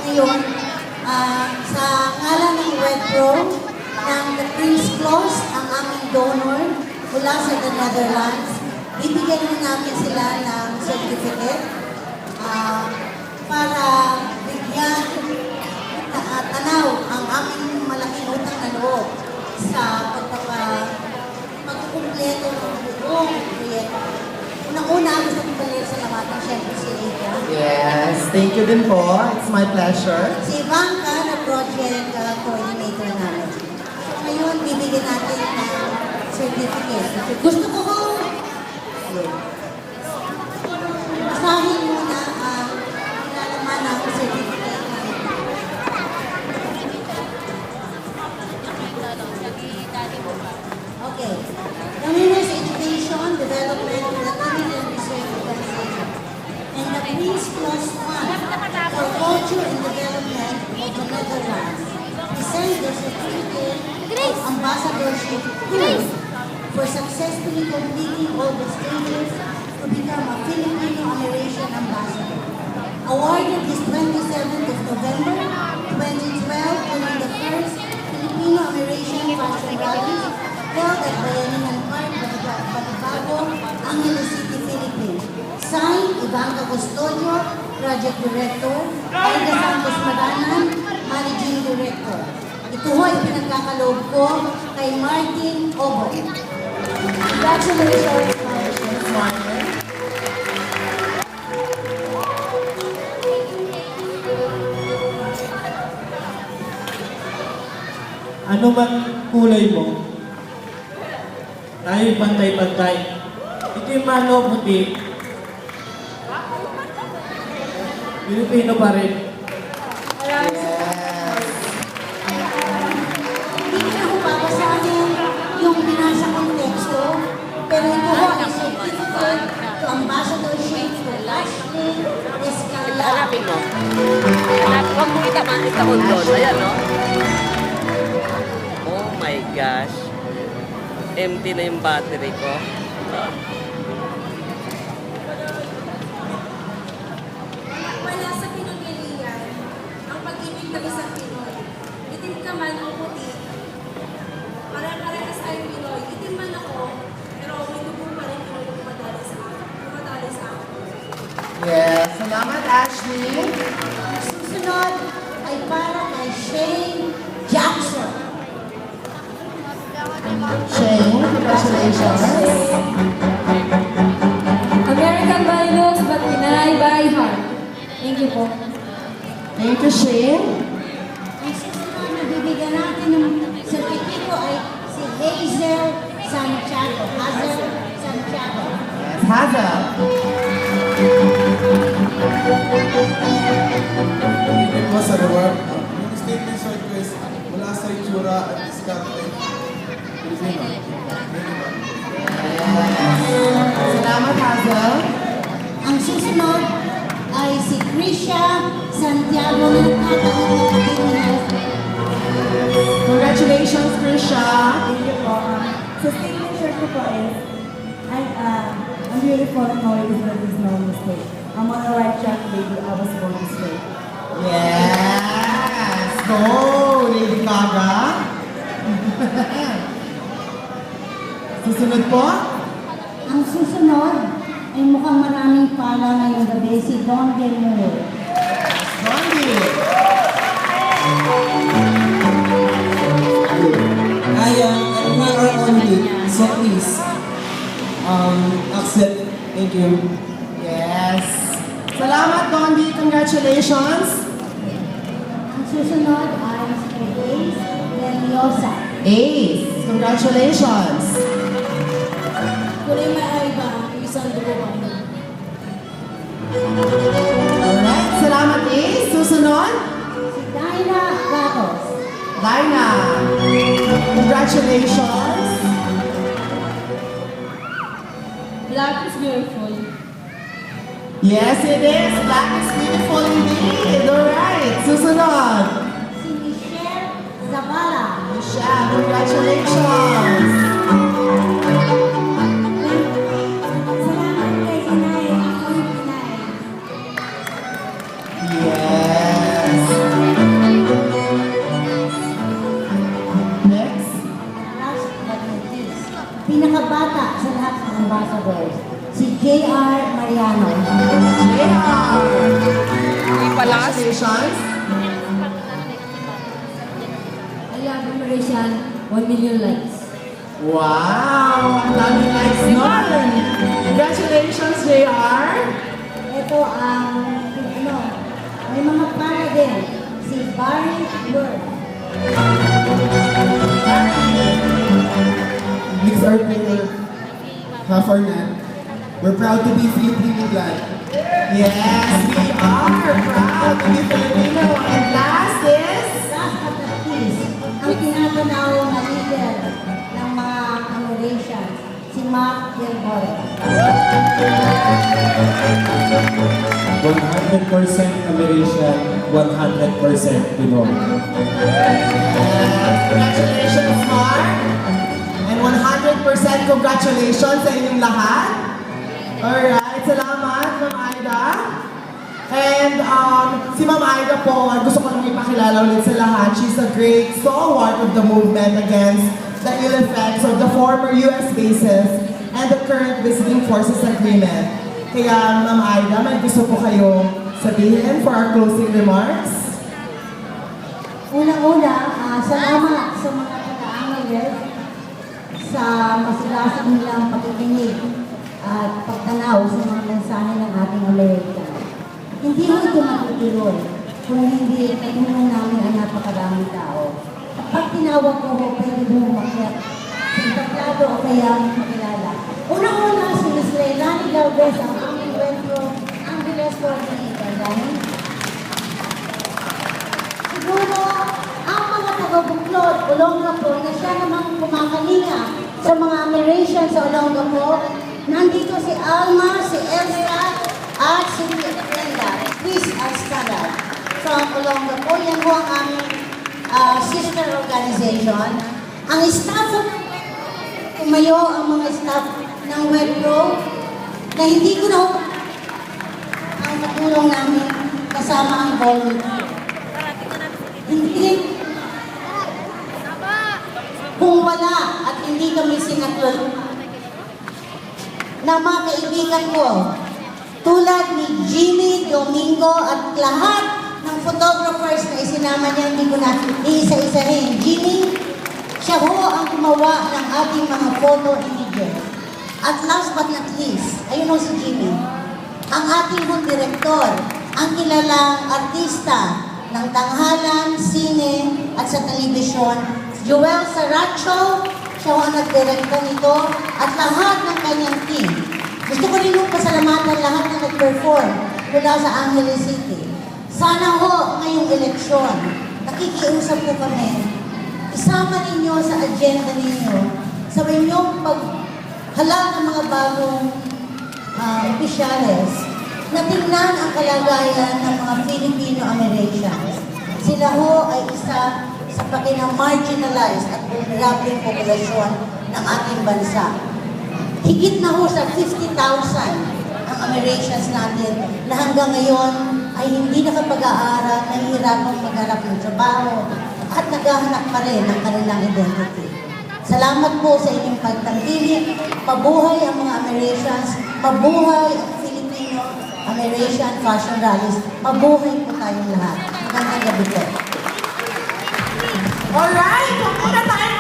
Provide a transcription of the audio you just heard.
Ngayon, sa ngalan ng WebPro, ng The Prince Claus, ang aming donor mula sa the Netherlands, bibigyan na namin sila ng certificate para bigyan tanaw ang aming malaking utang na loob sa pagkukumpleto ng buong proyekto. Unang-una, gusto kong salamatan siyempre si Rita. Yes, thank you din po. It's my pleasure. Si Ivanka na project coordinator namin. So ngayon, bibigyan natin ng certificate. Gusto ko basahin muna ang nilalaman ng certificate namin. Okay. The Winners Education, Development, Creativity and Research Organization and the Prince Claus Fund for Culture and Development of the Netherlands present the certificate of ambassadorship for successfully completing all the stages to become a Filipino-American ambassador. Awarded this 27th of November 2012 during the first Filipino-American Fashion Rally held at Bayanihan Park, Batabago, Angeles City, Philippines. Signed, Ivanka Custodio, Project Director, Aida Santos Maranan, Managing Director. Ito ho ay pinagkakaloob ko kay Martin Obo. Congratulations, Martin. Ano man kulay mo, tayo'y pantay-pantay. Ito yung malo puti. Pilipino pa rin. Hindi ko na ho babasahin yung binasa kong teksto, pero ito ho ay certificate to ambassadorship to Ashley Escala. Hanapin mo. Huwag mo kita mo doon. Ayan, no? Oh my gosh. Empty na yung battery ko. Wala sa pinagpilian ang pag-ibig ng isang Pinoy. Itim ka man o puti. Pare-parehas tayong Pinoy. Itim man ako, pero may dugo pa rin yung dumadali sa akin. Yes, salamat Ashley. Susunod ay para kay Shane Jackson. Shane, congratulations. American by looks, but Pinay by heart. Thank you po. Thank you, Shane. Ang susunod na bibigyan natin ng sertipiko ay si Hazel Santiago. Hazel Santiago. Yes, Hazel. Hindi po sa reward. Yung statement sa request, mula sa itsura at diskarte. Pilipino. Salamat, Hazel. Ang susunod ay si Krisha Santiago ng Katawang. Congratulations, Krisha. Thank you po. Sa signature ko po is, I'm beautiful and always there is no mistake. I'm on the right track, baby. I was born this way. Yes. Go, Lady Gaga. Susunod po. Ang susunod ay mukhang maraming pala ngayong gabi si Don Del Muro. Dondi. We are on it, so please accept. Thank you. Yes. Salamat, Dondi. Congratulations. Ang susunod ay si Ace Leniosa. Ace. Congratulations. Kulay may iba, isang dugo ba? Alright. Salamat, Ace. Susunod. Si Dinah Gatos. Lina. Congratulations. Black is beautiful. Yes, it is. Black is beautiful indeed. Alright. Susunod. Si Michelle Zavala. Michelle, congratulations. Salamat kay Inay. Ako yung Inay. Yes. J.R. Mariano. JR. Palas. Congratulations. I love Malaysian 1 million likes. Wow! Ang daming likes nun! Congratulations, JR! Ito ang, may mga pana din. Si Barry Lord. Mix our player, Hafarnan. We're proud to be Filipino glad. Yes, we are proud to be Filipino. And last is... Last but not least, ang tinatanaw na leader ng mga Malaysians, si Mark Del Borja. 100% American, 100% Pinoy. Congratulations, Mark! And 100% congratulations sa inyong lahat. Alright, salamat, Ma'am Aida. And si Ma'am Aida po, gusto ko lang ipakilala ulit sa lahat. She's a great stalwart of the movement against the ill effects of the former U.S. bases and the current Visiting Forces Agreement. Kaya, Ma'am Aida, may gusto po kayo sabihin for our closing remarks? Unang-una, salamat sa mga taga-Angeles sa masigasig nilang pakikinig at pagtanaw sa mga mensahe ng ating Amerika. Hindi mo ito matutuloy kung hindi katulong namin ang napakaraming tao. Pag tinawag ko, pwede mo umakyat sa itaklado o kaya makilala. Unang-una, si Ms. Leilani Galvez, ang aming Metro Angeles Coordinator. Dahil siguro, ang mga taga-Buklod, Olongapo, na siya namang kumakalinga sa mga American sa Olongapo, nandito si Alma, si Elsa, at si Brenda. Please stand up. From Olongapo, yan po ang aming sister organization. Ang staff ng tumayo, ang mga staff ng Webpro, na hindi ko na ang katulong namin kasama ang volunteer. Hindi. Kung wala at hindi kami sinatulong na mga kaibigan ko, tulad ni Jimmy Domingo at lahat ng photographers na isinama niya, hindi ko na iisa-isahin. Jimmy, siya ho ang gumawa ng ating mga photo images. At last but not least, ayun ho si Jimmy, ang ating hong direktor, ang kilalang artista ng tanghalan, sine, at sa telebisyon, Joel Saracho, siya ang nag-director nito, at lahat ng kanyang team. Gusto ko rin yung pasalamatan lahat na nag-perform mula sa Angeles City. Sana ho, ngayong eleksyon, nakikiusap po kami, isama ninyo sa agenda ninyo, sa inyong paghalal ng mga bagong opisyales, na tingnan ang kalagayan ng mga Filipino-Americans. Sila ho ay isa sa marginalized at vulnerable populasyon ng ating bansa. Higit na ho sa 50,000 ang Americans natin na hanggang ngayon ay hindi nakapag-aaral, nahihirapang maghanap ng trabaho at naghahanap pa rin ng kanilang identity. Salamat po sa inyong pagtangkilik. Mabuhay ang mga Americans, mabuhay ang Filipino-American fashion rallies, mabuhay po tayong lahat. Magandang gabi po. Alright, kung muna tayo